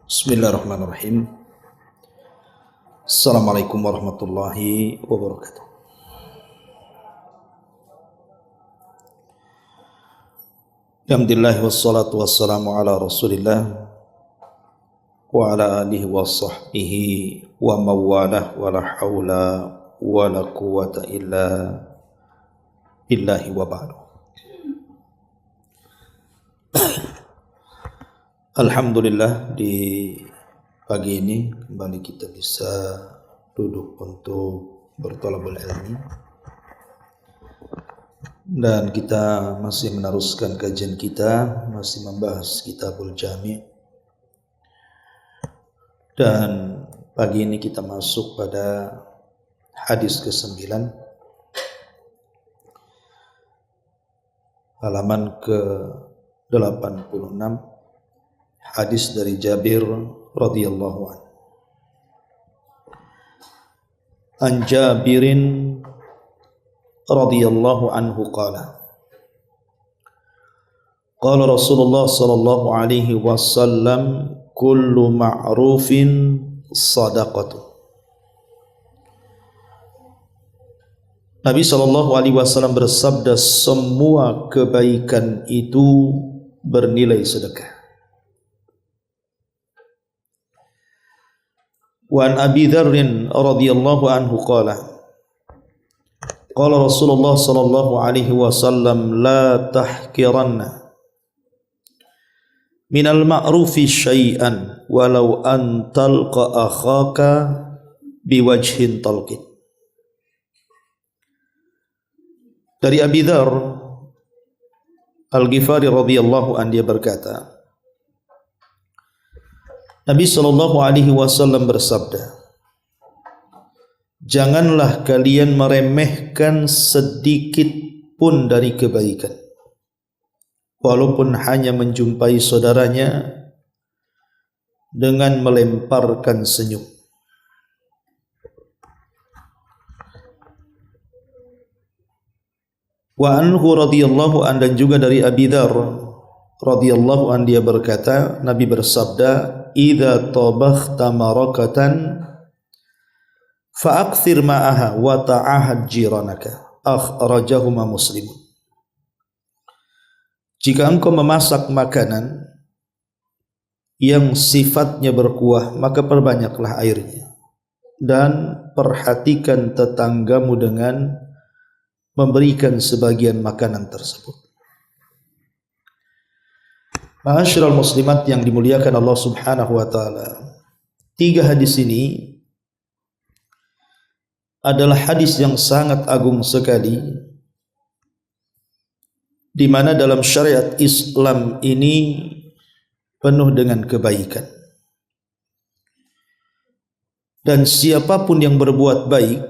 Bismillahirrahmanirrahim. Assalamualaikum warahmatullahi wabarakatuh. Alhamdulillah wassalatu wassalamu ala Rasulillah wa ala alihi wa sahbihi wa mawalah wa la hawla wa la quwata illa billahi wa ba'du. Alhamdulillah, di pagi ini kembali kita bisa duduk untuk berthalabul ilmi dan kita masih meneruskan kajian kita, masih membahas Kitabul Jami', dan pagi ini kita masuk pada hadis ke-9 halaman ke-86, hadis dari Jabir radhiyallahu anhu. An Jabirin radhiyallahu anhu qala qala Rasulullah sallallahu alaihi wasallam kullu ma'rufin sadaqatun. Nabi sallallahu alaihi wasallam bersabda, semua kebaikan itu bernilai sedekah. Wa an Abi Dzar radhiyallahu anhu qala qala Rasulullah sallallahu alaihi wasallam la tahqiranna minal ma'rufi syai'an walau an talqa akhaka biwajhin talqin. Dari Abi Dzar Al-Ghifari radhiyallahu anhu, dia berkata, Nabi sallallahu alaihi wasallam bersabda, janganlah kalian meremehkan sedikit pun dari kebaikan, walaupun hanya menjumpai saudaranya dengan melemparkan senyum. Wa anhu radhiyallahu an, dan juga dari Abi Dzar radhiyallahu an, dia berkata, Nabi bersabda, idza tabakhta marakatan fa'akthir ma'aha wa ta'ahad jiranaka, akhrajahuma Muslim. Jika engkau memasak makanan yang sifatnya berkuah, maka perbanyaklah airnya dan perhatikan tetanggamu dengan memberikan sebagian makanan tersebut. Ma'asyiral muslimat yang dimuliakan Allah Subhanahu wa taala, tiga hadis ini adalah hadis yang sangat agung sekali, di mana dalam syariat Islam ini penuh dengan kebaikan. Dan siapapun yang berbuat baik,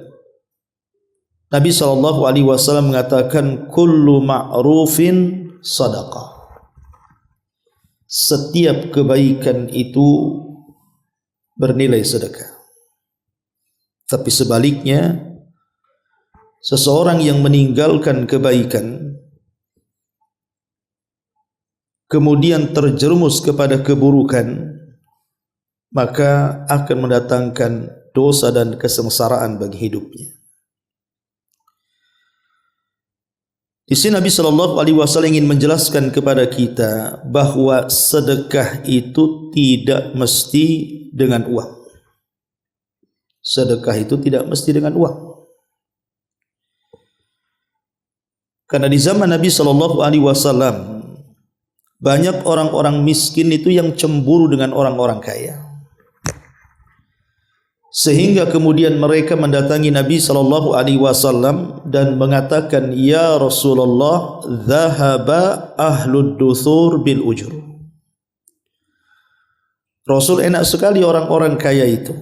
Nabi sallallahu alaihi wasallam mengatakan kullu ma'rufin sadaqah. Setiap kebaikan itu bernilai sedekah. Tapi sebaliknya, seseorang yang meninggalkan kebaikan kemudian terjerumus kepada keburukan, maka akan mendatangkan dosa dan kesengsaraan bagi hidupnya. Di sini Nabi sallallahu alaihi wasallam ingin menjelaskan kepada kita bahwa sedekah itu tidak mesti dengan uang. Sedekah itu tidak mesti dengan uang. Karena di zaman Nabi sallallahu alaihi wasallam banyak orang-orang miskin itu yang cemburu dengan orang-orang kaya, sehingga kemudian mereka mendatangi Nabi sallallahu alaihi wasallam dan mengatakan, ya Rasulullah, dhahaba ahlud duthur bil ujur. Rasul, enak sekali orang-orang kaya itu,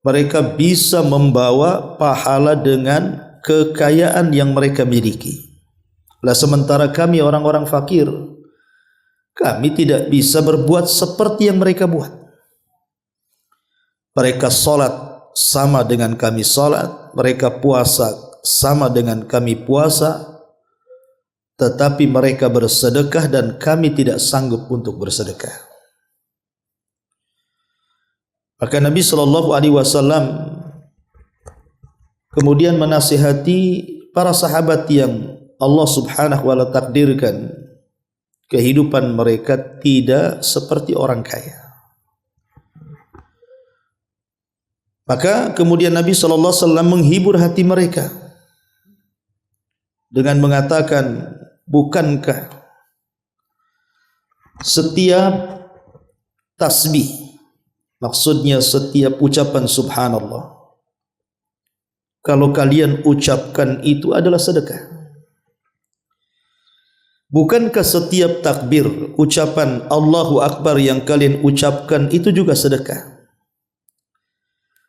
mereka bisa membawa pahala dengan kekayaan yang mereka miliki. Lah sementara kami orang-orang fakir, kami tidak bisa berbuat seperti yang mereka buat. Mereka salat sama dengan kami salat, mereka puasa sama dengan kami puasa, tetapi mereka bersedekah dan kami tidak sanggup untuk bersedekah. Maka Nabi SAW kemudian menasihati para sahabat yang Allah Subhanahu wa Ta'ala takdirkan kehidupan mereka tidak seperti orang kaya. Maka kemudian Nabi SAW menghibur hati mereka dengan mengatakan, bukankah setiap tasbih, maksudnya setiap ucapan subhanallah, kalau kalian ucapkan itu adalah sedekah? Bukankah setiap takbir, ucapan Allahu Akbar yang kalian ucapkan itu juga sedekah?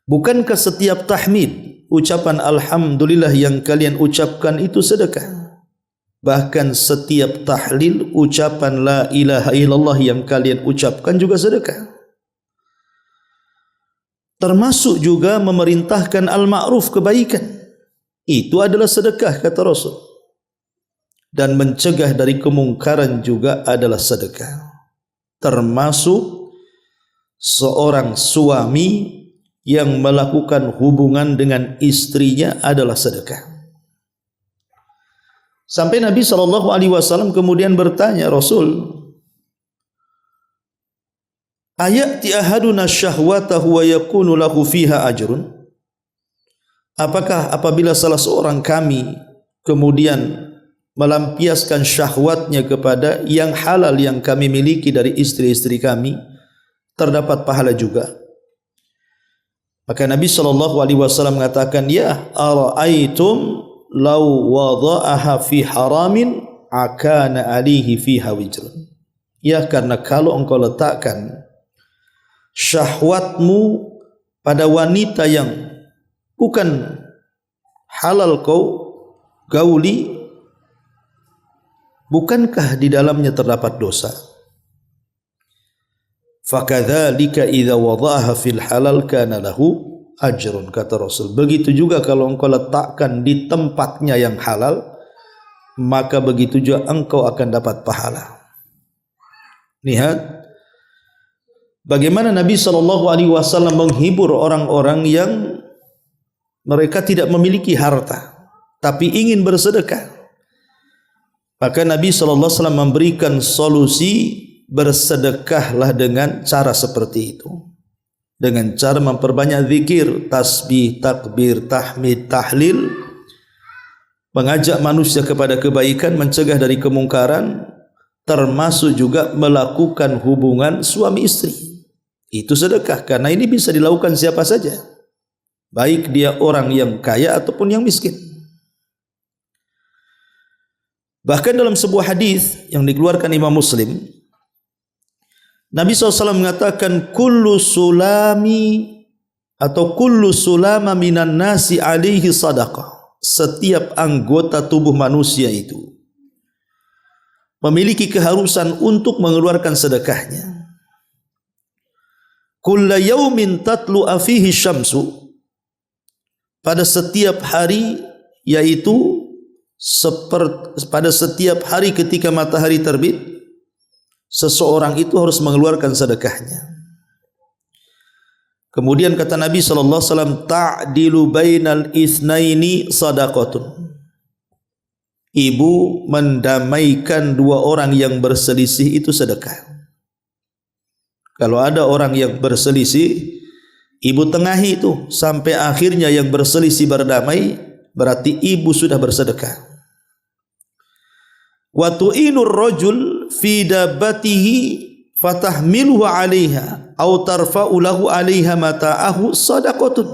Bukankah setiap tahmid, ucapan Alhamdulillah yang kalian ucapkan itu sedekah? Bahkan setiap tahlil, ucapan La ilaha illallah yang kalian ucapkan juga sedekah. Termasuk juga memerintahkan al-ma'ruf, kebaikan. Itu adalah sedekah, kata Rasul. Dan mencegah dari kemungkaran juga adalah sedekah. Termasuk seorang suami yang melakukan hubungan dengan istrinya adalah sedekah. Sampai Nabi SAW kemudian bertanya, Rasul, ayati ahaduna syahwatahu wa yakunu lahu fiha ajrun? Apakah apabila salah seorang kami kemudian melampiaskan syahwatnya kepada yang halal yang kami miliki dari istri-istri kami, terdapat pahala juga? Maka Nabi SAW mengatakan, ya ara'aitum law wada'aha fi haramin akana alihi fiha wijrun. Ya, karena kalau engkau letakkan syahwatmu pada wanita yang bukan halal kau gauli, bukankah di dalamnya terdapat dosa? Fakadzalika idza wada'aha fil halal kana lahu ajrun, kata Rasul. Begitu juga kalau engkau letakkan di tempatnya yang halal, maka begitu juga engkau akan dapat pahala. Lihat bagaimana Nabi SAW menghibur orang-orang yang mereka tidak memiliki harta tapi ingin bersedekah. Maka Nabi SAW memberikan solusi, bersedekahlah dengan cara seperti itu, dengan cara memperbanyak zikir, tasbih, takbir, tahmid, tahlil, mengajak manusia kepada kebaikan, mencegah dari kemungkaran, termasuk juga melakukan hubungan suami istri. Itu sedekah, karena ini bisa dilakukan siapa saja, baik dia orang yang kaya ataupun yang miskin. Bahkan dalam sebuah hadis yang dikeluarkan Imam Muslim, Nabi SAW mengatakan, kullu sulami atau kullu sulama minan nasi alaihi sadaqah. Setiap anggota tubuh manusia itu memiliki keharusan untuk mengeluarkan sedekahnya. Kulla yaumin tatlu afihi syamsu. Pada setiap hari, yaitu pada setiap hari ketika matahari terbit, seseorang itu harus mengeluarkan sedekahnya. Kemudian kata Nabi SAW, ta'dilu bainal itsnaini sadaqatun. Ibu mendamaikan dua orang yang berselisih itu sedekah. Kalau ada orang yang berselisih, ibu tengahi itu sampai akhirnya yang berselisih berdamai, berarti ibu sudah bersedekah. Wa tu'inur rajul fi dabbatihi fatahmiluhu 'alaiha aw tarfa'u lahu 'alaiha mata'ahu shadaqatun.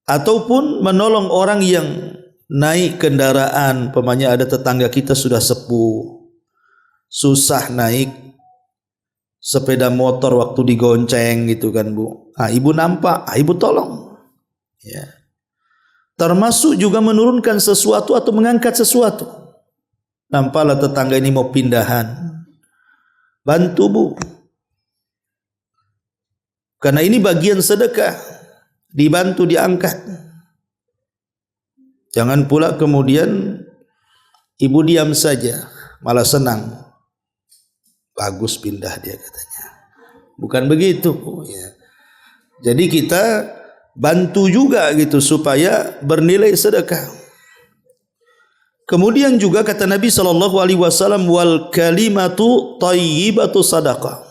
Ataupun menolong orang yang naik kendaraan, umpamanya ada tetangga kita sudah sepuh, susah naik sepeda motor waktu digonceng gitu kan, Bu. Ibu nampak, ibu tolong. Ya. Termasuk juga menurunkan sesuatu atau mengangkat sesuatu. Nampaklah tetangga ini mau pindahan, bantu, Bu. Karena ini bagian sedekah, dibantu, diangkat. Jangan pula kemudian ibu diam saja, malah senang. Bagus pindah dia katanya. Bukan begitu. Ya. Jadi kita bantu juga gitu supaya bernilai sedekah. Kemudian juga kata Nabi SAW, wal kalimatu thayyibatu sadaqah.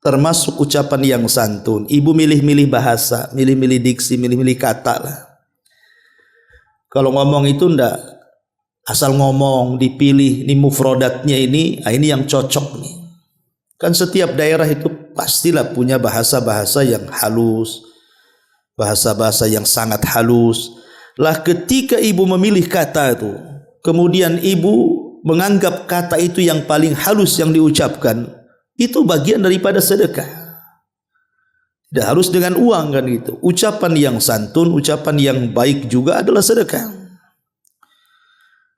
Termasuk ucapan yang santun. Ibu milih-milih bahasa, milih-milih diksi, milih-milih kata lah. Kalau ngomong itu ndak asal ngomong, dipilih, ini mufrodatnya ini yang cocok nih. Kan setiap daerah itu pastilah punya bahasa-bahasa yang halus, bahasa-bahasa yang sangat halus. Lah ketika ibu memilih kata itu, kemudian ibu menganggap kata itu yang paling halus yang diucapkan, itu bagian daripada sedekah. Tidak harus dengan uang kan gitu. Ucapan yang santun, ucapan yang baik juga adalah sedekah.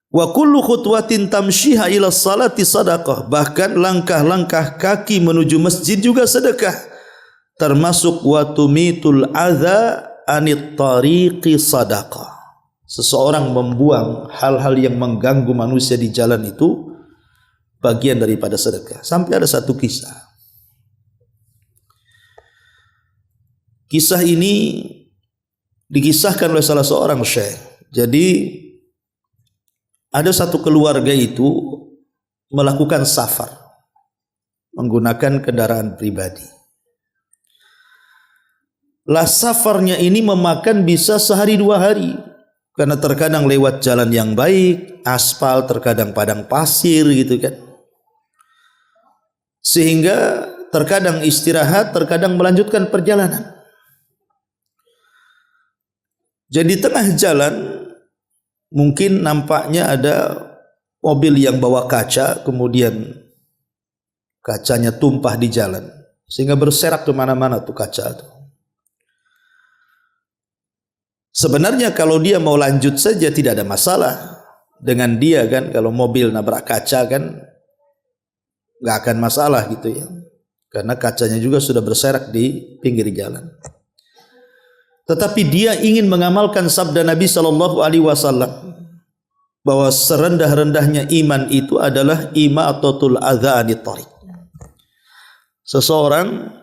Wa kullu khutwatin tamshiha ila salati sadaqah. Bahkan langkah-langkah kaki menuju masjid juga sedekah. Termasuk wa tumitul adza anit tariqi sadaqah. Seseorang membuang hal-hal yang mengganggu manusia di jalan itu bagian daripada sedekah. Sampai ada satu kisah. Kisah ini dikisahkan oleh salah seorang syekh. Jadi ada satu keluarga itu melakukan safar menggunakan kendaraan pribadi. Lah safarnya ini memakan bisa sehari 2 hari. Karena terkadang lewat jalan yang baik, aspal, terkadang padang pasir gitu kan. Sehingga terkadang istirahat, terkadang melanjutkan perjalanan. Jadi tengah jalan mungkin nampaknya ada mobil yang bawa kaca, kemudian kacanya tumpah di jalan. Sehingga berserak kemana-mana tuh kaca itu. Sebenarnya kalau dia mau lanjut saja tidak ada masalah dengan dia kan, kalau mobil nabrak kaca kan nggak akan masalah gitu ya, karena kacanya juga sudah berserak di pinggir jalan. Tetapi dia ingin mengamalkan sabda Nabi SAW bahwa serendah-rendahnya iman itu adalah imatatul adza anit thariq. Seseorang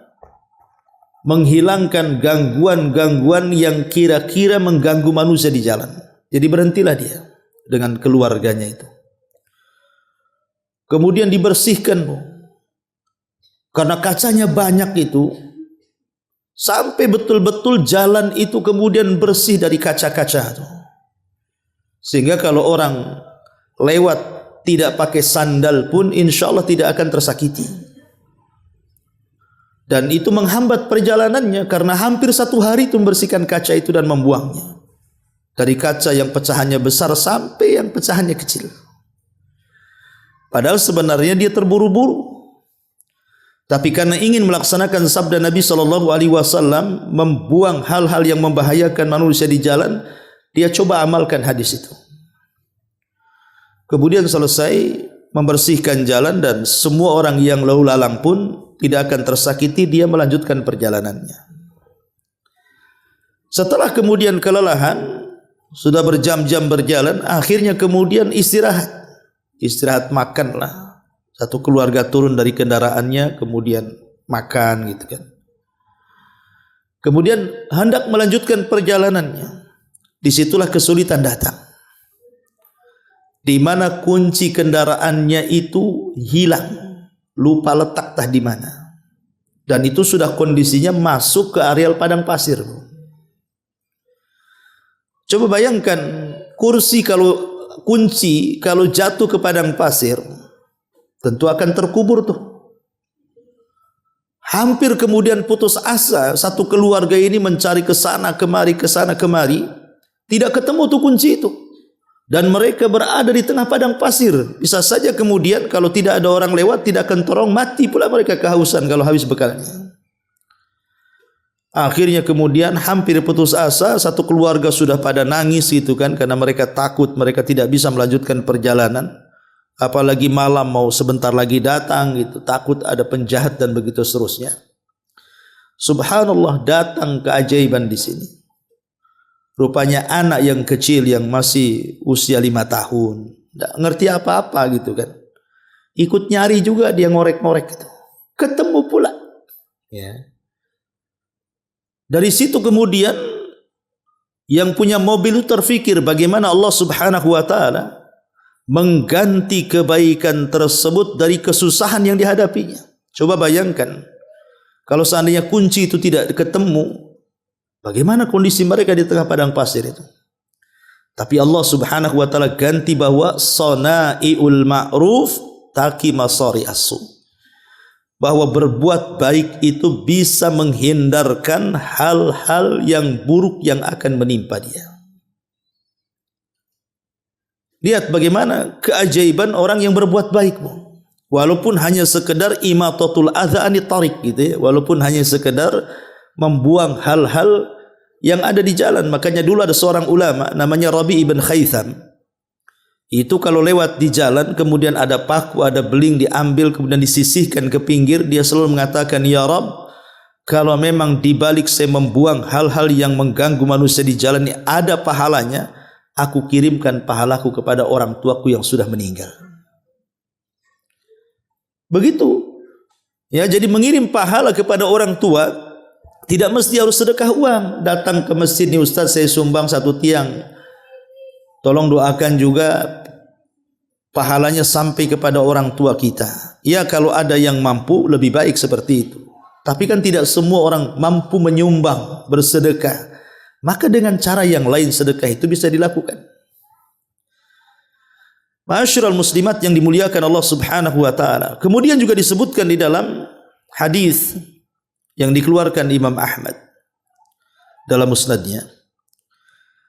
menghilangkan gangguan-gangguan yang kira-kira mengganggu manusia di jalan. Jadi berhentilah dia dengan keluarganya itu. Kemudian dibersihkan, karena kacanya banyak itu, sampai betul-betul jalan itu kemudian bersih dari kaca-kaca itu. Sehingga kalau orang lewat tidak pakai sandal pun insya Allah tidak akan tersakiti. Dan itu menghambat perjalanannya karena hampir 1 hari itu membersihkan kaca itu dan membuangnya. Dari kaca yang pecahannya besar sampai yang pecahannya kecil. Padahal sebenarnya dia terburu-buru. Tapi karena ingin melaksanakan sabda Nabi SAW, membuang hal-hal yang membahayakan manusia di jalan, dia coba amalkan hadis itu. Kemudian selesai membersihkan jalan dan semua orang yang lalu lalang pun tidak akan tersakiti, dia melanjutkan perjalanannya. Setelah kemudian kelelahan, sudah berjam-jam berjalan, akhirnya kemudian istirahat makanlah. Satu keluarga turun dari kendaraannya, kemudian makan gitu kan. Kemudian hendak melanjutkan perjalanannya. Disitulah kesulitan datang. Di mana kunci kendaraannya itu hilang. Lupa letak tah di mana. Dan itu sudah kondisinya masuk ke areal padang pasir. Coba bayangkan kunci kalau jatuh ke padang pasir tentu akan terkubur tuh. Hampir kemudian putus asa, satu keluarga ini mencari ke sana kemari, tidak ketemu tuh kunci itu. Dan mereka berada di tengah padang pasir. Bisa saja kemudian kalau tidak ada orang lewat, tidak akan terong, mati pula mereka kehausan kalau habis bekalnya. Akhirnya kemudian hampir putus asa, satu keluarga sudah pada nangis gitu kan, karena mereka takut mereka tidak bisa melanjutkan perjalanan. Apalagi malam mau sebentar lagi datang gitu, takut ada penjahat dan begitu seterusnya. Subhanallah, datang keajaiban di sini. Rupanya anak yang kecil yang masih usia 5 tahun, tidak ngerti apa-apa gitu kan, ikut nyari juga, dia ngorek-ngorek gitu. Ketemu pula Ya. Dari situ kemudian yang punya mobil itu terfikir bagaimana Allah Subhanahu wa taala mengganti kebaikan tersebut dari kesusahan yang dihadapinya. Coba bayangkan kalau seandainya kunci itu tidak ketemu, bagaimana kondisi mereka di tengah padang pasir itu? Tapi Allah Subhanahu wa taala ganti bahwa sana'iul ma'ruf taqi masari as-su. Bahwa berbuat baik itu bisa menghindarkan hal-hal yang buruk yang akan menimpa dia. Lihat bagaimana keajaiban orang yang berbuat baik, walaupun hanya sekedar imatatul adza anit tariq gitu ya, walaupun hanya sekedar membuang hal-hal yang ada di jalan. Makanya dulu ada seorang ulama namanya Rabi ibn Khaytham. Itu kalau lewat di jalan kemudian ada paku, ada beling diambil kemudian disisihkan ke pinggir, dia selalu mengatakan, ya Rabb, kalau memang dibalik saya membuang hal-hal yang mengganggu manusia di jalan ini ada pahalanya, aku kirimkan pahalaku kepada orang tuaku yang sudah meninggal. Begitu. Ya, jadi mengirim pahala kepada orang tua tidak mesti harus sedekah uang. Datang ke masjid nih Ustaz, saya sumbang 1 tiang. Tolong doakan juga pahalanya sampai kepada orang tua kita. Ya, kalau ada yang mampu lebih baik seperti itu. Tapi kan tidak semua orang mampu menyumbang, bersedekah. Maka dengan cara yang lain sedekah itu bisa dilakukan. Ma'asyiral muslimat yang dimuliakan Allah Subhanahu wa taala. Kemudian juga disebutkan di dalam hadis yang dikeluarkan Imam Ahmad dalam musnadnya.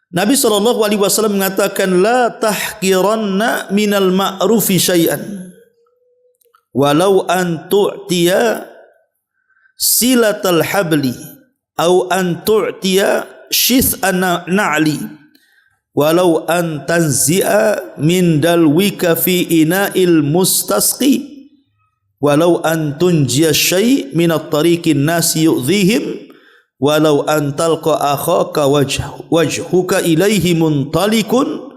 Nabi SAW mengatakan, la tahqiranna minal ma'rufi syai'an walau an tu'tiya silatal habli au an tu'tiya syith'an na'li walau an tanzi'a min dalwika fi ina'il mustasqi walau an tunjiya syai' min at-tariqin nasi yu'dhihim walau an talqa akhaka wajhuka ilaihi muntalikun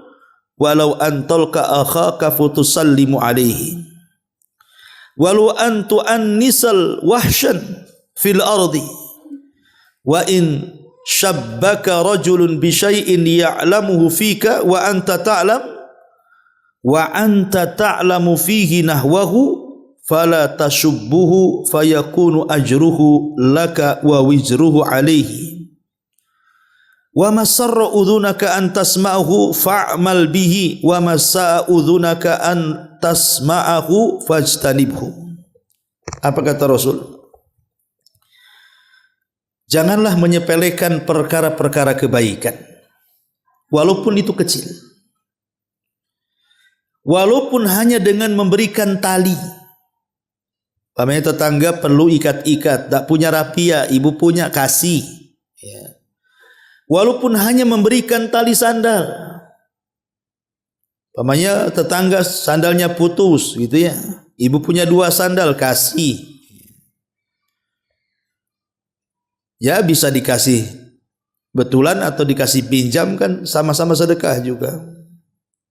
walau an talqa akhaka futusallimu alaihi walau an tu'annisal wahshan fil ardi wa in shabbaka rajulun bi syai'in ya'lamuhu fika wa anta ta'lamu fihi nahwahu fala tashubbuhu fayakunu ajruhu laka wa wizruhu alaihi wa masarra udhunaka an tasma'ahu fa'mal bihi wa masa'a udhunaka an tasma'ahu fajtanibhu. Apa kata Rasul? Janganlah menyepelekan perkara-perkara kebaikan walaupun itu kecil, walaupun hanya dengan memberikan tali. Pamannya tetangga perlu ikat-ikat, tak punya rapia, ibu punya, kasih. Ya. Walaupun hanya memberikan tali sandal. Pamannya tetangga sandalnya putus, gitu ya. Ibu punya 2 sandal, kasih. Ya bisa dikasih betulan atau dikasih pinjam kan sama-sama sedekah juga.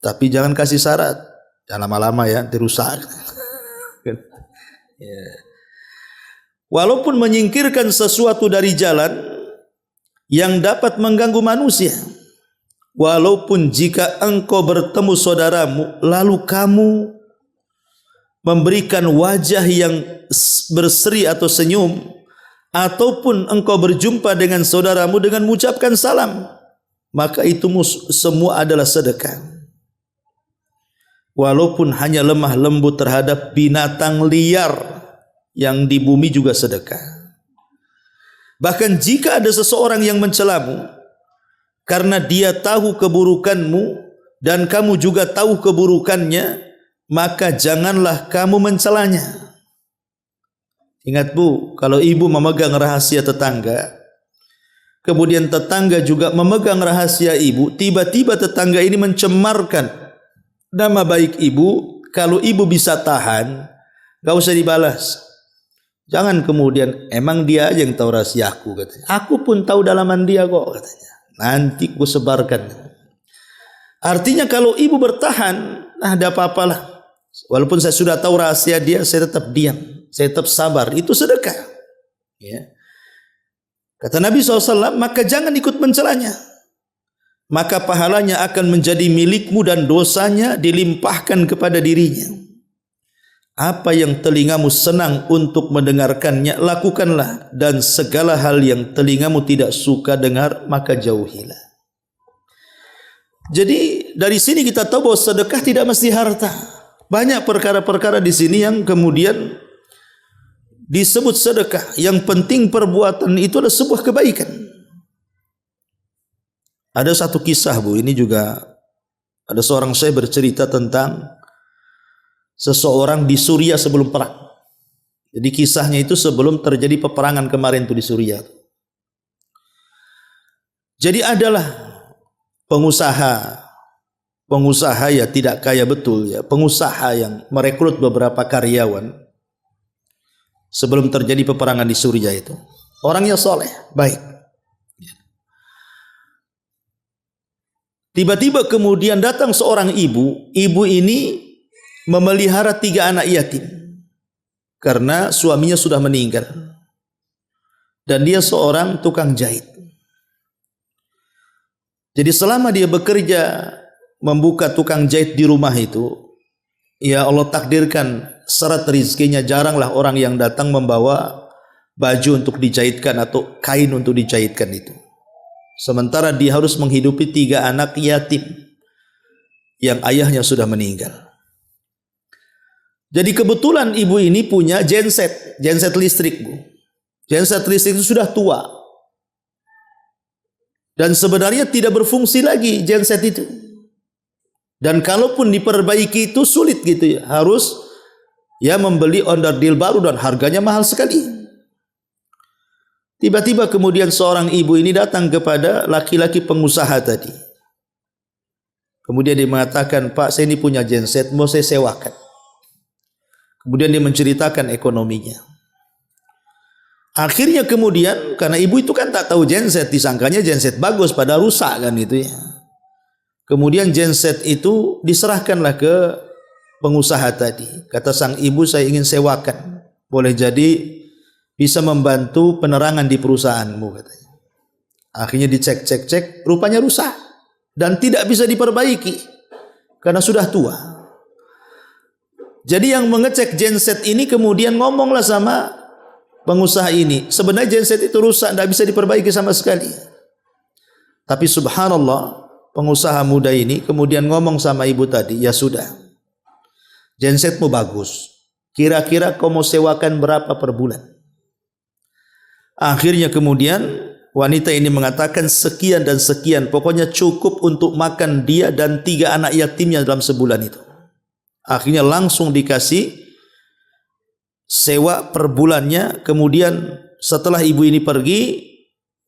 Tapi jangan kasih syarat, jangan lama-lama ya, nanti rusak. Ya. Walaupun menyingkirkan sesuatu dari jalan yang dapat mengganggu manusia, walaupun jika engkau bertemu saudaramu lalu kamu memberikan wajah yang berseri atau senyum, ataupun engkau berjumpa dengan saudaramu dengan mengucapkan salam, maka itu semua adalah sedekah. Walaupun hanya lemah lembut terhadap binatang liar yang di bumi juga sedekah. Bahkan jika ada seseorang yang mencelamu karena dia tahu keburukanmu dan kamu juga tahu keburukannya, maka janganlah kamu mencelanya. Ingat Bu, kalau ibu memegang rahasia tetangga, kemudian tetangga juga memegang rahasia ibu, tiba-tiba tetangga ini mencemarkan nama baik ibu, kalau ibu bisa tahan, gak usah dibalas. Jangan kemudian, emang dia aja yang tahu rahasiaku, katanya. Aku pun tahu dalaman dia kok, katanya. Nanti ku sebarkan. Artinya kalau ibu bertahan, nah ada apa-apalah. Walaupun saya sudah tahu rahasia dia, saya tetap diam, saya tetap sabar. Itu sedekah. Ya. Kata Nabi SAW, maka jangan ikut mencelanya. Maka pahalanya akan menjadi milikmu dan dosanya dilimpahkan kepada dirinya. Apa yang telingamu senang untuk mendengarkannya, lakukanlah. Dan segala hal yang telingamu tidak suka dengar, maka jauhilah. Jadi dari sini kita tahu bahwa sedekah tidak mesti harta. Banyak perkara-perkara di sini yang kemudian disebut sedekah. Yang penting perbuatan itu adalah sebuah kebaikan. Ada satu kisah, Bu, ini juga ada seorang saya bercerita tentang seseorang di Suriah sebelum perang. Jadi kisahnya itu sebelum terjadi peperangan kemarin itu di Suriah. Jadi adalah pengusaha ya tidak kaya betul ya, pengusaha yang merekrut beberapa karyawan sebelum terjadi peperangan di Suriah itu. Orangnya soleh, baik. Tiba-tiba kemudian datang seorang ibu. Ibu ini memelihara 3 anak yatim karena suaminya sudah meninggal. Dan dia seorang tukang jahit. Jadi selama dia bekerja membuka tukang jahit di rumah itu, ya Allah takdirkan syarat rezekinya, jaranglah orang yang datang membawa baju untuk dijahitkan atau kain untuk dijahitkan itu. Sementara dia harus menghidupi 3 anak yatim yang ayahnya sudah meninggal. Jadi kebetulan ibu ini punya genset listrik, Bu. Genset listrik itu sudah tua. Dan sebenarnya tidak berfungsi lagi genset itu. Dan kalaupun diperbaiki itu sulit gitu ya. Harus ya membeli onderdil baru dan harganya mahal sekali. Tiba-tiba kemudian seorang ibu ini datang kepada laki-laki pengusaha tadi. Kemudian dia mengatakan, Pak, saya ini punya genset, mau saya sewakan. Kemudian dia menceritakan ekonominya. Akhirnya kemudian, karena ibu itu kan tak tahu genset, disangkanya genset bagus, pada rusak kan itu ya. Kemudian genset itu diserahkanlah ke pengusaha tadi. Kata sang ibu, saya ingin sewakan. Boleh jadi bisa membantu penerangan di perusahaanmu, katanya. Akhirnya dicek, rupanya rusak dan tidak bisa diperbaiki karena sudah tua. Jadi yang mengecek genset ini kemudian ngomonglah sama pengusaha ini, sebenarnya genset itu rusak, tidak bisa diperbaiki sama sekali. Tapi subhanallah, pengusaha muda ini kemudian ngomong sama ibu tadi, ya sudah, gensetmu bagus, kira-kira kau mau sewakan berapa per bulan? Akhirnya kemudian wanita ini mengatakan sekian dan sekian, pokoknya cukup untuk makan dia dan 3 anak yatimnya dalam sebulan itu. Akhirnya langsung dikasih sewa per bulannya. Kemudian setelah ibu ini pergi,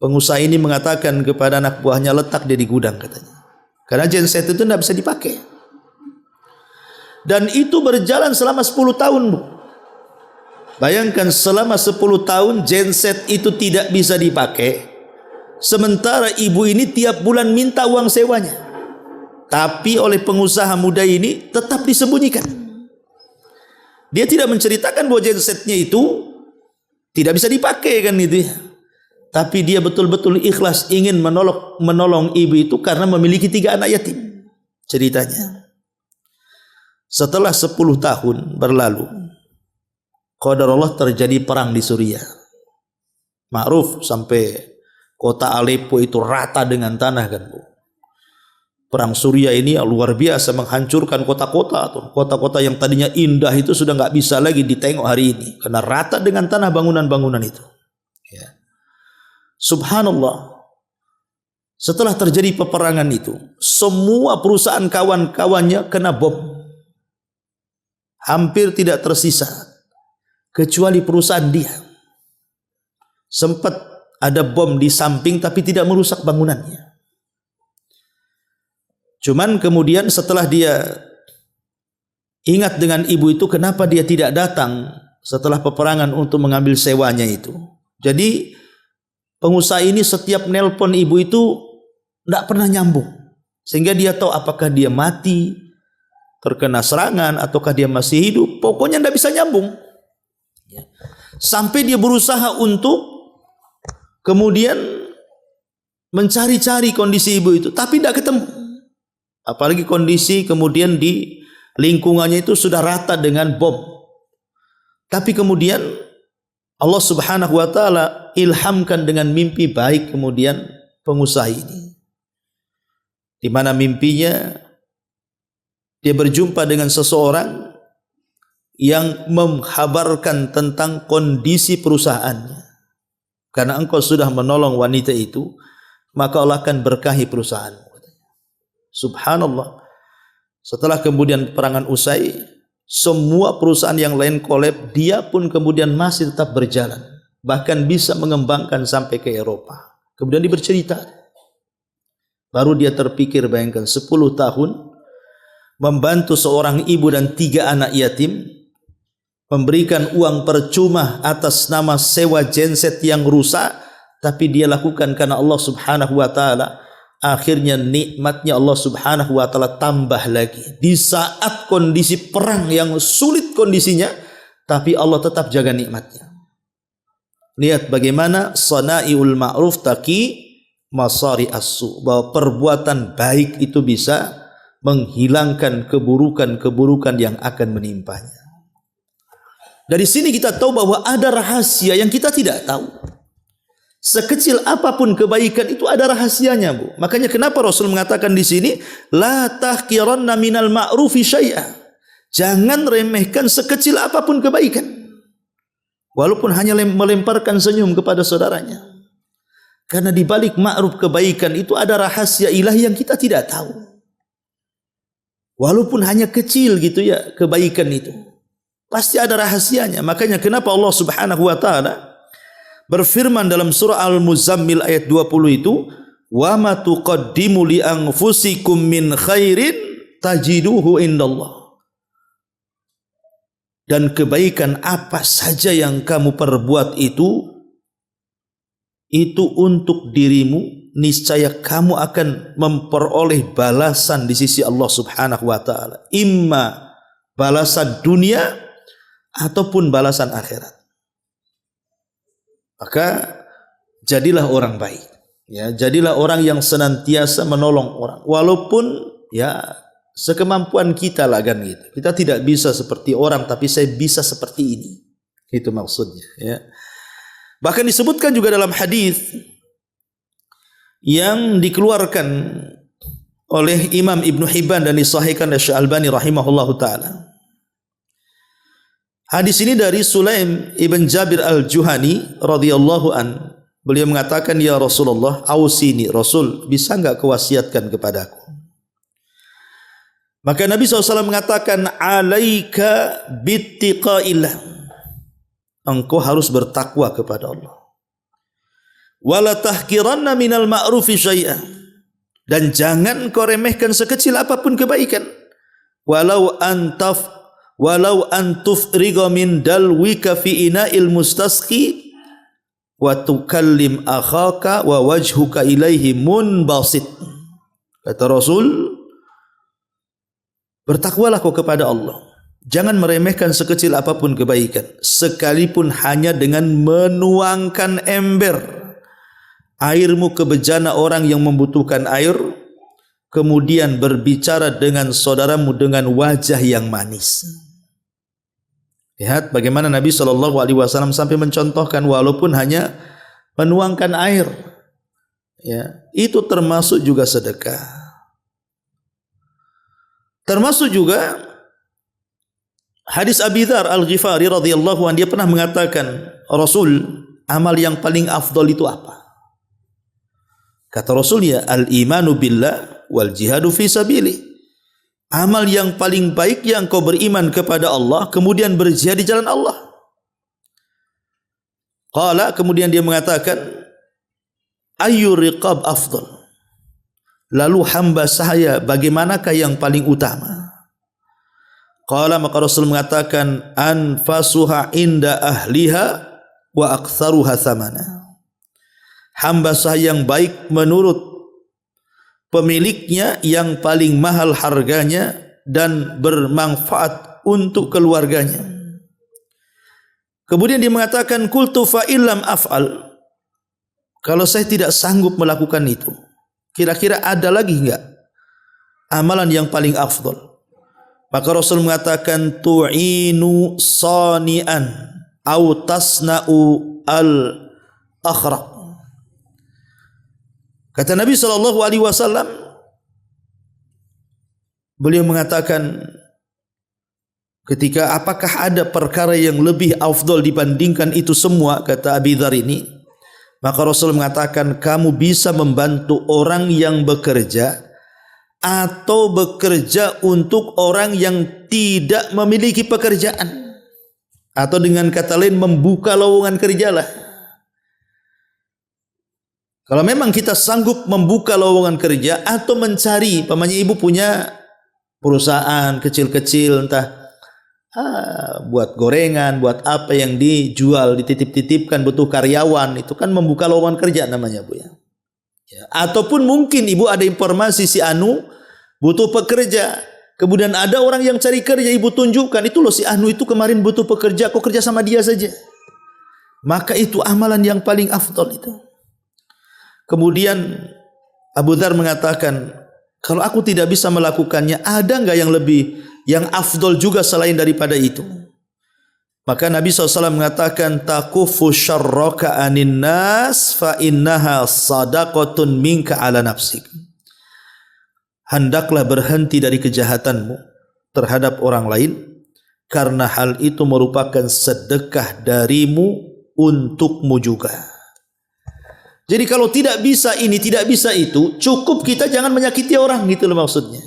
pengusaha ini mengatakan kepada anak buahnya, letak dia di gudang, katanya. Karena genset itu tidak bisa dipakai. Dan itu berjalan selama 10 tahun, Bu. Bayangkan selama 10 tahun genset itu tidak bisa dipakai. Sementara ibu ini tiap bulan minta uang sewanya. Tapi oleh pengusaha muda ini tetap disembunyikan. Dia tidak menceritakan bahwa gensetnya itu tidak bisa dipakai kan itu ya. Tapi dia betul-betul ikhlas ingin menolong ibu itu karena memiliki 3 anak yatim. Ceritanya. Setelah 10 tahun berlalu, qadarullah terjadi perang di Suriah. Ma'ruf sampai kota Aleppo itu rata dengan tanah kan, Bu. Perang Suriah ini luar biasa, menghancurkan kota-kota tuh. Kota-kota yang tadinya indah itu sudah nggak bisa lagi ditengok hari ini karena rata dengan tanah bangunan-bangunan itu. Ya. Subhanallah. Setelah terjadi peperangan itu, semua perusahaan kawan-kawannya kena bom. Hampir tidak tersisa kecuali perusahaan dia. Sempat ada bom di samping tapi tidak merusak bangunannya. Cuman kemudian setelah dia ingat dengan ibu itu, kenapa dia tidak datang setelah peperangan untuk mengambil sewanya itu. Jadi pengusaha ini setiap nelpon ibu itu tidak pernah nyambung. Sehingga dia tahu apakah dia mati, terkena serangan, ataukah dia masih hidup. Pokoknya tidak bisa nyambung. Sampai dia berusaha untuk kemudian mencari-cari kondisi ibu itu, tapi tidak ketemu. Apalagi kondisi kemudian di lingkungannya itu sudah rata dengan bom. Tapi kemudian Allah Subhanahu wa taala ilhamkan dengan mimpi baik kemudian pengusaha ini. Di mana mimpinya dia berjumpa dengan seseorang yang menghabarkan tentang kondisi perusahaannya. Karena engkau sudah menolong wanita itu, maka Allah akan berkahi perusahaanmu. Subhanallah. Setelah kemudian peperangan usai, semua perusahaan yang lain kolab, dia pun kemudian masih tetap berjalan, bahkan bisa mengembangkan sampai ke Eropa. Kemudian dia bercerita, baru dia terpikir, bayangkan 10 tahun membantu seorang ibu dan 3 anak yatim, memberikan uang percuma atas nama sewa genset yang rusak, tapi dia lakukan karena Allah Subhanahu wa taala. Akhirnya nikmatnya Allah Subhanahu wa taala tambah lagi. Di saat kondisi perang yang sulit kondisinya, tapi Allah tetap jaga nikmatnya. Lihat bagaimana sana'iul ma'ruf taqi masari as-su, bahwa perbuatan baik itu bisa menghilangkan keburukan-keburukan yang akan menimpanya. Dari sini kita tahu bahwa ada rahasia yang kita tidak tahu. Sekecil apapun kebaikan itu ada rahasianya, Bu. Makanya kenapa Rasul mengatakan di sini, la tahqiranna minal ma'rufi syai'a. Jangan remehkan sekecil apapun kebaikan. Walaupun hanya melemparkan senyum kepada saudaranya. Karena di balik ma'ruf kebaikan itu ada rahasia ilahi yang kita tidak tahu. Walaupun hanya kecil gitu ya kebaikan itu, pasti ada rahasianya. Makanya kenapa Allah Subhanahu wa taala berfirman dalam surah Al-Muzammil ayat 20 itu, wa ma tuqaddimu li anfusikum min khairin tajiduhu indallah. Dan kebaikan apa saja yang kamu perbuat itu untuk dirimu, niscaya kamu akan memperoleh balasan di sisi Allah Subhanahu wa taala. Imma balasan dunia ataupun balasan akhirat. Maka jadilah orang baik, ya, jadilah orang yang senantiasa menolong orang, walaupun ya sekemampuan kita lah kan gitu. Kita tidak bisa seperti orang, tapi saya bisa seperti ini. Itu maksudnya, ya. Bahkan disebutkan juga dalam hadis yang dikeluarkan oleh Imam Ibnu Hibban dan disahihkan oleh Syekh Albani rahimahullahu taala. Hadis ini dari Sulaim ibn Jabir al-Juhani radhiyallahu an. Beliau mengatakan, ya Rasulullah, ausini, Rasul, bisa enggak kewasiatkan kepadaku? Maka Nabi SAW mengatakan, alaika bittiqaillah. Engkau harus bertakwa kepada Allah. Wala tahqiranna minal ma'rufi syai'a. Dan jangan kau remehkan sekecil apapun kebaikan. Walau antufriga min dalwika fi ina'il mustasqi wa tukallim akhaka wa wajhuka ilaihi munbasit. Kata Rasul, bertakwalah kau kepada Allah. Jangan meremehkan sekecil apapun kebaikan, sekalipun hanya dengan menuangkan ember airmu ke bejana orang yang membutuhkan air, kemudian berbicara dengan saudaramu dengan wajah yang manis. Lihat bagaimana Nabi SAW sampai mencontohkan walaupun hanya menuangkan air, ya, itu termasuk juga sedekah. Termasuk juga hadis Abi Dzar Al-Ghifari radhiyallahu anhu, dia pernah mengatakan, Rasul, amal yang paling afdal itu apa? Kata Rasul, ya, al-imanu billah wal jihadu fi sabilih. Amal yang paling baik yang kau beriman kepada Allah, kemudian berjihad di jalan Allah. Qala, kemudian dia mengatakan, ayyu riqab afdal. Lalu hamba saya bagaimanakah yang paling utama? Qala, maka Rasul mengatakan, anfasuha inda ahliha wa aktsaruha thamana. Hamba saya yang baik menurut pemiliknya, yang paling mahal harganya dan bermanfaat untuk keluarganya. Kemudian dia mengatakan qultu fa illam af'al, kalau saya tidak sanggup melakukan itu, kira-kira ada lagi enggak amalan yang paling afdal? Maka Rasul mengatakan tu'inu sani'an au tasna'u al-akhraq. Kata Nabi SAW, beliau mengatakan ketika apakah ada perkara yang lebih afdal dibandingkan itu semua, kata Abi Dzar ini, maka Rasul mengatakan kamu bisa membantu orang yang bekerja atau bekerja untuk orang yang tidak memiliki pekerjaan, atau dengan kata lain membuka lowongan kerjalah. Kalau memang kita sanggup membuka lowongan kerja atau mencari, pamannya ibu punya perusahaan kecil-kecil, entah buat gorengan, buat apa yang dijual, dititip-titipkan, butuh karyawan, itu kan membuka lowongan kerja namanya, Bu ya. Ataupun mungkin ibu ada informasi si anu butuh pekerja, kemudian ada orang yang cari kerja, ibu tunjukkan, itu loh si anu itu kemarin butuh pekerja, kok kerja sama dia saja. Maka itu amalan yang paling afdal itu. Kemudian Abu Dzar mengatakan, kalau aku tidak bisa melakukannya, ada enggak yang lebih, yang afdal juga selain daripada itu? Maka Nabi SAW mengatakan, takufu syarraka anin nas fa innaha sadaqatun minka ala nafsik. Hendaklah berhenti dari kejahatanmu terhadap orang lain, karena hal itu merupakan sedekah darimu untukmu juga. Jadi kalau tidak bisa ini, tidak bisa itu, cukup kita jangan menyakiti orang, gitu loh maksudnya.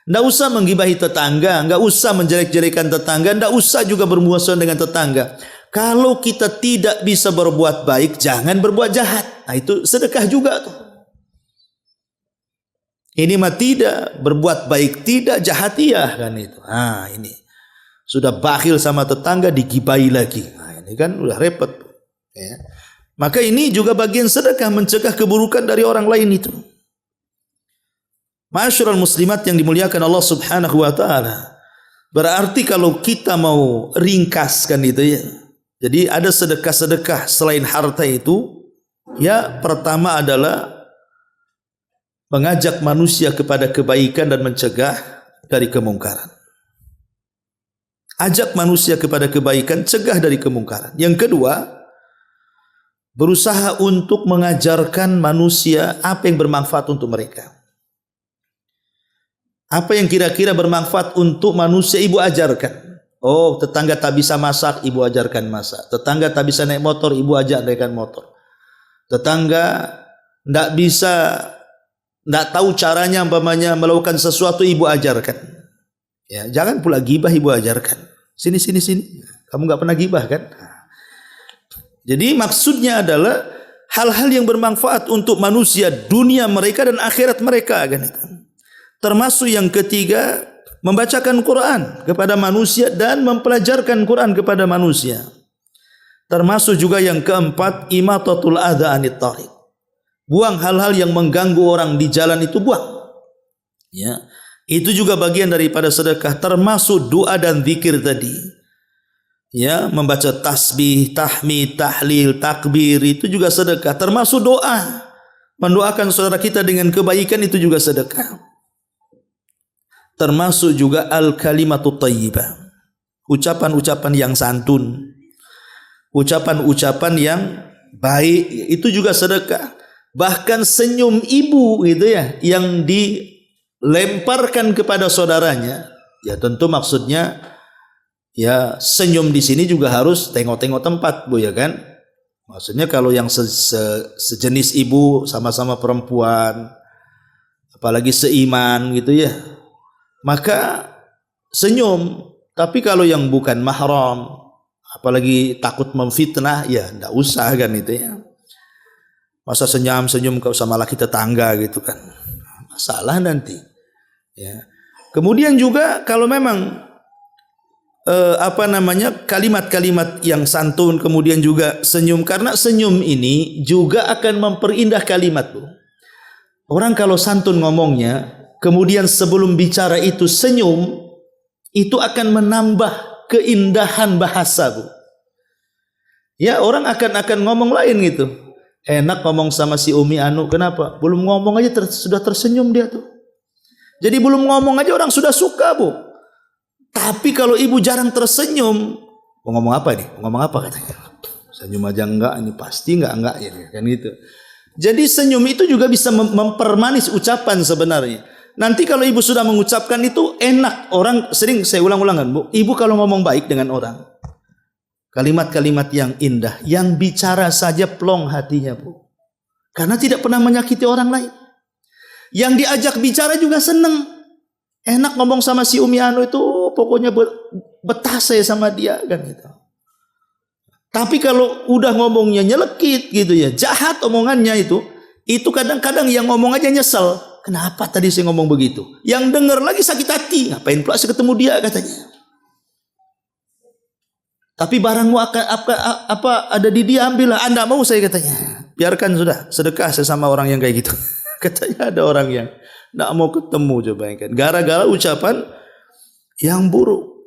Tidak usah menggibahi tetangga, tidak usah menjelek-jelekan tetangga, tidak usah juga bermusuhan dengan tetangga. Kalau kita tidak bisa berbuat baik, jangan berbuat jahat. Nah itu sedekah juga tuh. Ini mah tidak, berbuat baik tidak, jahat iya kan itu. Nah ini sudah bakhil sama tetangga, digibahi lagi. Nah ini kan udah repot. Ya. Maka ini juga bagian sedekah, mencegah keburukan dari orang lain itu. Ma'asyiral muslimat yang dimuliakan Allah Subhanahu wa taala. Berarti kalau kita mau ringkaskan itu ya. Jadi ada sedekah-sedekah selain harta itu, ya pertama adalah mengajak manusia kepada kebaikan dan mencegah dari kemungkaran. Ajak manusia kepada kebaikan, cegah dari kemungkaran. Yang kedua, berusaha untuk mengajarkan manusia apa yang bermanfaat untuk mereka. Apa yang kira-kira bermanfaat untuk manusia, ibu ajarkan. Oh, tetangga tak bisa masak, ibu ajarkan masak. Tetangga tak bisa naik motor, ibu ajarkan motor. Tetangga tidak bisa, tidak tahu caranya umpamanya melakukan sesuatu, ibu ajarkan. Ya, jangan pula gibah, ibu ajarkan. Sini. Kamu nggak pernah gibah kan? Jadi maksudnya adalah hal-hal yang bermanfaat untuk manusia, dunia mereka dan akhirat mereka kan itu. Termasuk yang ketiga, membacakan Quran kepada manusia dan mempelajarkan Quran kepada manusia. Termasuk juga yang keempat, imatatul adza anit thariq. Buang hal-hal yang mengganggu orang di jalan itu, buang. Ya. Itu juga bagian daripada sedekah, termasuk doa dan zikir tadi. Ya, membaca tasbih, tahmid, tahlil, takbir itu juga sedekah, termasuk doa. Mendoakan saudara kita dengan kebaikan itu juga sedekah. Termasuk juga al-kalimatut thayyibah. Ucapan-ucapan yang santun. Ucapan-ucapan yang baik itu juga sedekah. Bahkan senyum ibu gitu ya yang dilemparkan kepada saudaranya, ya tentu maksudnya ya senyum di sini juga harus tengok-tengok tempat, Bu ya kan? Maksudnya kalau yang sejenis ibu sama-sama perempuan, apalagi seiman gitu ya, maka senyum. Tapi kalau yang bukan mahram, apalagi takut memfitnah, ya tidak usah kan itu ya. Masa senyum kau sama laki tetangga gitu kan, masalah nanti. Ya. Kemudian juga kalau memang kalimat-kalimat yang santun, kemudian juga senyum, karena senyum ini juga akan memperindah kalimat, Bu. Orang kalau santun ngomongnya, kemudian sebelum bicara itu senyum, itu akan menambah keindahan bahasa, Bu. Ya, orang akan ngomong lain gitu. Enak ngomong sama si Umi Anu, kenapa? Belum ngomong aja sudah tersenyum dia tuh. Jadi belum ngomong aja orang sudah suka, Bu. Tapi kalau ibu jarang tersenyum, mau ngomong apa nih? Mau ngomong apa katanya? Senyum aja enggak, ini pasti enggak ya kan gitu. Jadi senyum itu juga bisa mempermanis ucapan sebenarnya. Nanti kalau ibu sudah mengucapkan itu enak. Orang sering saya ulang-ulangan, Bu. Ibu kalau ngomong baik dengan orang, kalimat-kalimat yang indah, yang bicara saja plong hatinya, Bu. Karena tidak pernah menyakiti orang lain. Yang diajak bicara juga senang. Enak ngomong sama si Umi Anu itu, pokoknya betah saya sama dia kan gitu. Tapi kalau udah ngomongnya nyelekit gitu ya, jahat omongannya itu kadang-kadang yang ngomong aja nyesel. Kenapa tadi saya ngomong begitu? Yang denger lagi sakit hati. Ngapain pula saya ketemu dia katanya. Tapi barangmu apa ada di dia, ambillah. Anda mau saya katanya. Biarkan sudah, sedekah sesama orang yang kayak gitu. Katanya ada orang yang tidak mau ketemu, coba kan. Gara-gara ucapan yang buruk.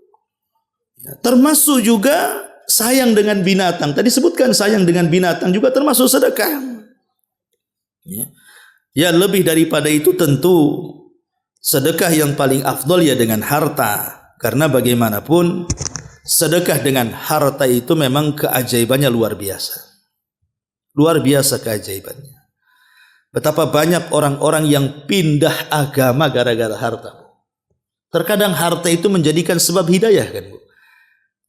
Ya, termasuk juga sayang dengan binatang. Tadi sebutkan sayang dengan binatang juga termasuk sedekah. Ya, lebih daripada itu tentu sedekah yang paling afdol ya dengan harta. Karena bagaimanapun sedekah dengan harta itu memang keajaibannya luar biasa. Luar biasa keajaibannya. Betapa banyak orang-orang yang pindah agama gara-gara harta. Terkadang harta itu menjadikan sebab hidayah kan, Bu.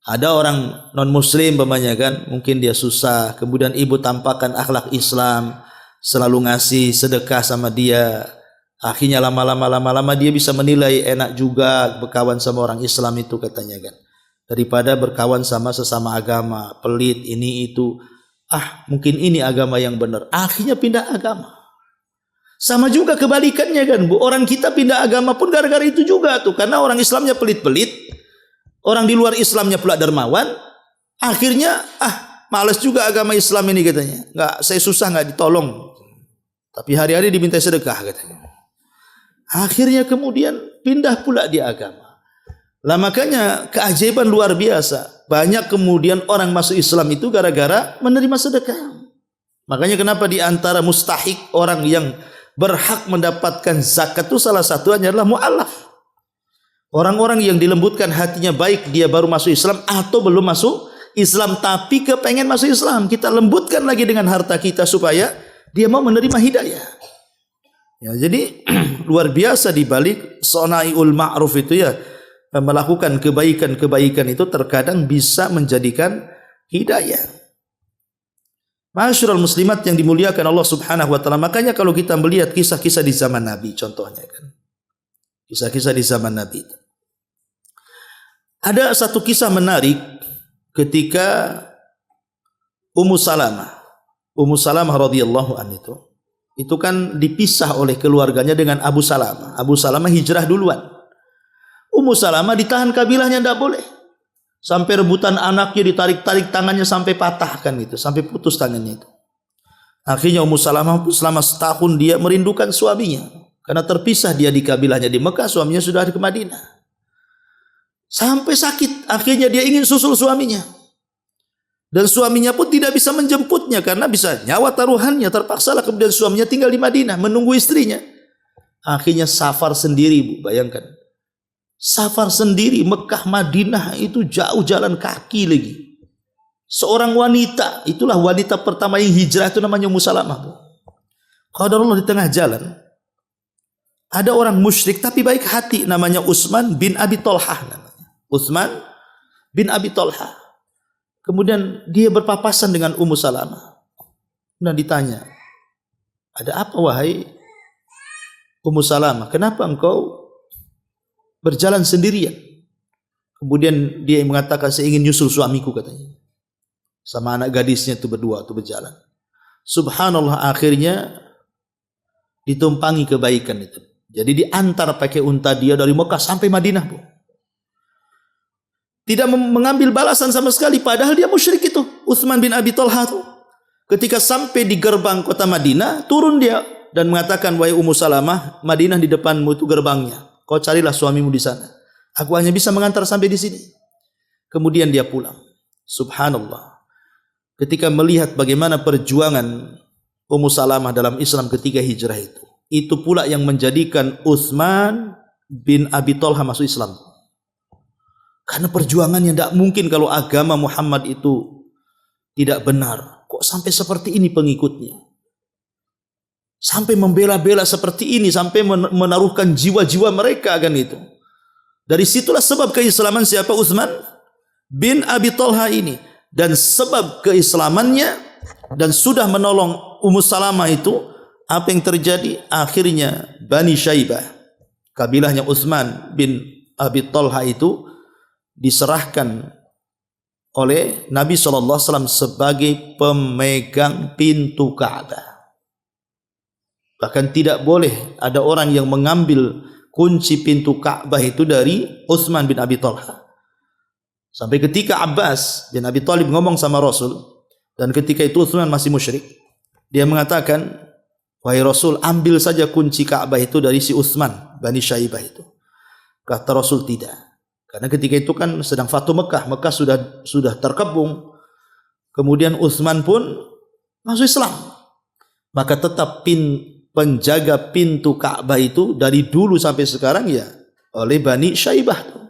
Ada orang non-muslim namanya kan, mungkin dia susah, kemudian ibu tampakkan akhlak Islam, selalu ngasih sedekah sama dia. Akhirnya lama-lama dia bisa menilai enak juga berkawan sama orang Islam itu katanya kan. Daripada berkawan sama sesama agama, pelit ini itu. Mungkin ini agama yang benar. Akhirnya pindah agama. Sama juga kebalikannya kan, Bu. Orang kita pindah agama pun gara-gara itu juga tuh. Karena orang Islamnya pelit-pelit. Orang di luar Islamnya pula dermawan. Akhirnya, malas juga agama Islam ini katanya. Saya susah nggak ditolong. Tapi hari-hari diminta sedekah katanya. Akhirnya kemudian pindah pula di agama. Lah makanya keajaiban luar biasa. Banyak kemudian orang masuk Islam itu gara-gara menerima sedekah. Makanya kenapa di antara mustahik orang yang berhak mendapatkan zakat itu salah satunya adalah mu'alaf. Orang-orang yang dilembutkan hatinya baik dia baru masuk Islam atau belum masuk Islam tapi kepengen masuk Islam. Kita lembutkan lagi dengan harta kita supaya dia mau menerima hidayah. Ya, jadi luar biasa di balik sonaiul ma'ruf itu ya, melakukan kebaikan-kebaikan itu terkadang bisa menjadikan hidayah. Masyarul muslimat yang dimuliakan Allah Subhanahu wa taala. Makanya kalau kita melihat kisah-kisah di zaman Nabi contohnya kan. Kisah-kisah di zaman Nabi. Ada satu kisah menarik ketika Ummu Salamah radhiyallahu an itu kan dipisah oleh keluarganya dengan Abu Salamah. Abu Salamah hijrah duluan. Ummu Salamah ditahan kabilahnya, tidak boleh. Sampai rebutan anaknya ditarik-tarik tangannya sampai patah kan itu, sampai putus tangannya itu. Akhirnya Ummu Salamah selama setahun dia merindukan suaminya karena terpisah dia di kabilahnya di Mekah, suaminya sudah ada ke Madinah. Sampai sakit, akhirnya dia ingin susul suaminya. Dan suaminya pun tidak bisa menjemputnya karena bisa nyawa taruhannya, terpaksalah kemudian suaminya tinggal di Madinah menunggu istrinya. Akhirnya safar sendiri, Bu, bayangkan. Safar sendiri, Mekah Madinah itu jauh jalan kaki lagi. Seorang wanita, itulah wanita pertama yang hijrah itu namanya Ummu Salamah, Bu. Qadarullah di tengah jalan ada orang musyrik tapi baik hati namanya Utsman bin Abi Thalhah namanya. Utsman bin Abi Thalhah. Kemudian dia berpapasan dengan Ummu Salamah. Kemudian ditanya, "Ada apa wahai Ummu Salamah? Kenapa engkau berjalan sendirian?" Kemudian dia mengatakan, "Saya ingin nyusul suamiku," katanya. Sama anak gadisnya itu berdua itu berjalan. Subhanallah, akhirnya ditumpangi kebaikan itu. Jadi diantar pakai unta dia dari Mekah sampai Madinah, Bu. Tidak mengambil balasan sama sekali padahal dia musyrik itu. Utsman bin Abi Thalhah itu. Ketika sampai di gerbang kota Madinah, turun dia dan mengatakan, "Wahai Ummu Salamah, Madinah di depanmu itu gerbangnya. Kau carilah suamimu di sana. Aku hanya bisa mengantar sampai di sini." Kemudian dia pulang. Subhanallah. ketika melihat bagaimana perjuangan Ummu Salamah dalam Islam ketika hijrah itu pula yang menjadikan Utsman bin Abi Thalha masuk Islam. Karena perjuangannya tidak mungkin kalau agama Muhammad itu tidak benar. Kok sampai seperti ini pengikutnya? Sampai membela-bela seperti ini, sampai menaruhkan jiwa-jiwa mereka kan itu. Dari situlah sebab keislaman siapa? Utsman bin Abi Thalha ini. Dan sebab keislamannya dan sudah menolong Ummu Salamah itu, apa yang terjadi? Akhirnya Bani Syaibah, kabilahnya Utsman bin Abi Thalha itu diserahkan oleh Nabi SAW sebagai pemegang pintu Ka'bah. Bahkan tidak boleh ada orang yang mengambil kunci pintu Ka'bah itu dari Utsman bin Abi Thalha. Sampai ketika Abbas bin Abi Thalib ngomong sama Rasul, dan ketika itu Utsman masih musyrik, dia mengatakan, wahai Rasul, ambil saja kunci Ka'bah itu dari si Utsman Bani Syaibah itu. Kata Rasul, tidak. Karena ketika itu kan sedang Fatu Mekah, Mekah sudah terkepung. Kemudian Utsman pun masuk Islam. Maka tetap penjaga pintu Ka'bah itu dari dulu sampai sekarang ya oleh Bani Syaibah.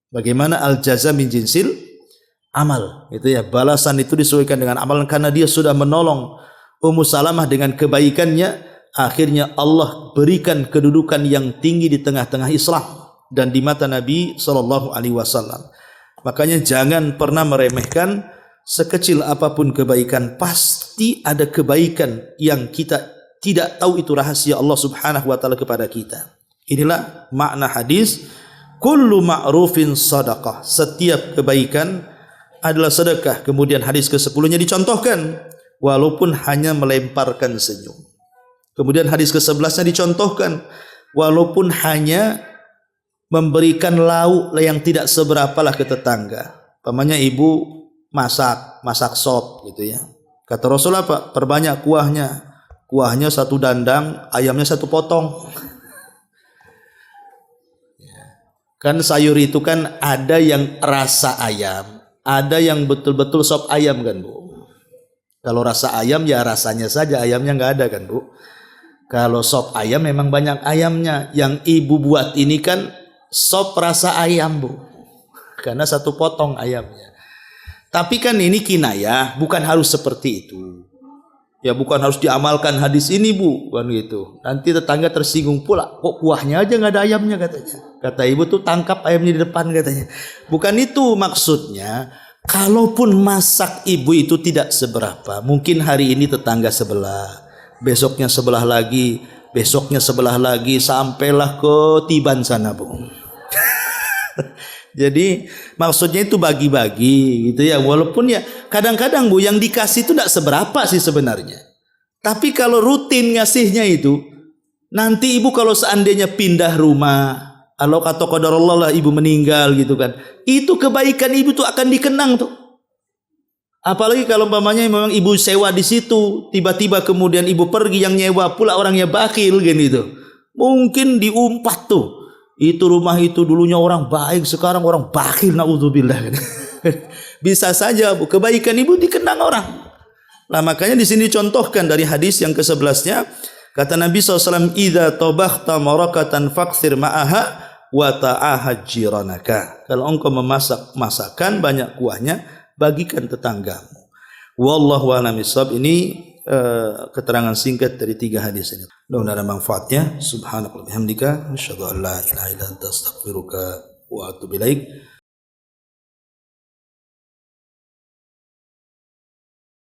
Bagaimana al-jaza min jinsil amal, itu ya, balasan itu disesuaikan dengan amalan. Karena dia sudah menolong Ummu Salamah dengan kebaikannya, akhirnya Allah berikan kedudukan yang tinggi di tengah-tengah Islam dan di mata Nabi SAW. Makanya jangan pernah meremehkan sekecil apapun kebaikan. Pasti ada kebaikan yang kita tidak tahu, itu rahasia Allah Subhanahu wa taala kepada kita. Inilah makna hadis kullu ma'rufin sadaqah. Setiap kebaikan adalah sedekah. Kemudian hadis ke-10-nya dicontohkan, walaupun hanya melemparkan senyum. Kemudian hadis ke-11-nya dicontohkan, walaupun hanya memberikan lauk yang tidak seberapa lah ke tetangga. Pamannya ibu masak sop gitu ya. Kata Rasul apa? Perbanyak kuahnya. Kuahnya 1 dandang, ayamnya 1 potong. Kan sayur itu kan ada yang rasa ayam, ada yang betul-betul sop ayam kan Bu. Kalau rasa ayam ya rasanya saja, ayamnya nggak ada kan Bu. Kalau sop ayam memang banyak ayamnya. Yang ibu buat ini kan sop rasa ayam Bu, karena 1 potong ayamnya. Tapi kan ini kinayah, bukan harus seperti itu. Ya bukan harus diamalkan hadis ini Bu, kan gitu. Nanti tetangga tersinggung pula, kok kuahnya aja nggak ada ayamnya katanya. Kata ibu tuh, tangkap ayamnya di depan katanya. Bukan itu maksudnya. Kalaupun masak ibu itu tidak seberapa, mungkin hari ini tetangga sebelah, besoknya sebelah lagi, besoknya sebelah lagi, sampailah ke Tiban sana Bu. Jadi maksudnya itu bagi-bagi gitu ya. Walaupun ya kadang-kadang Bu yang dikasih itu tidak seberapa sih sebenarnya. Tapi kalau rutin ngasihnya itu, nanti ibu kalau seandainya pindah rumah, kalau kata qadarullah lah ibu meninggal gitu kan, itu kebaikan ibu tuh akan dikenang tuh. Apalagi kalau umpamanya memang ibu sewa di situ, tiba-tiba kemudian ibu pergi, yang nyewa pula orangnya bakhil gitu. Mungkin diumpat tuh. Itu rumah itu dulunya orang baik, sekarang orang bakhil, naudzubillah. Bisa saja Bu, kebaikan ibu dikenang orang. Nah makanya di sini contohkan dari hadis yang ke-11-nya, kata Nabi SAW, idza tabakhta marakatan faqsir ma'aha wa ta'ahad jiranaka. Kalau engkau memasak masakan banyak kuahnya, bagikan tetanggamu. Wallahu a'lam bishawab. Ini keterangan singkat dari 3 hadis ini. Mudah-mudahan ada manfaatnya. Subhanakallahumma bihamdika asyhadu an la ilaha illa anta astaghfiruka wa atubu ilaik.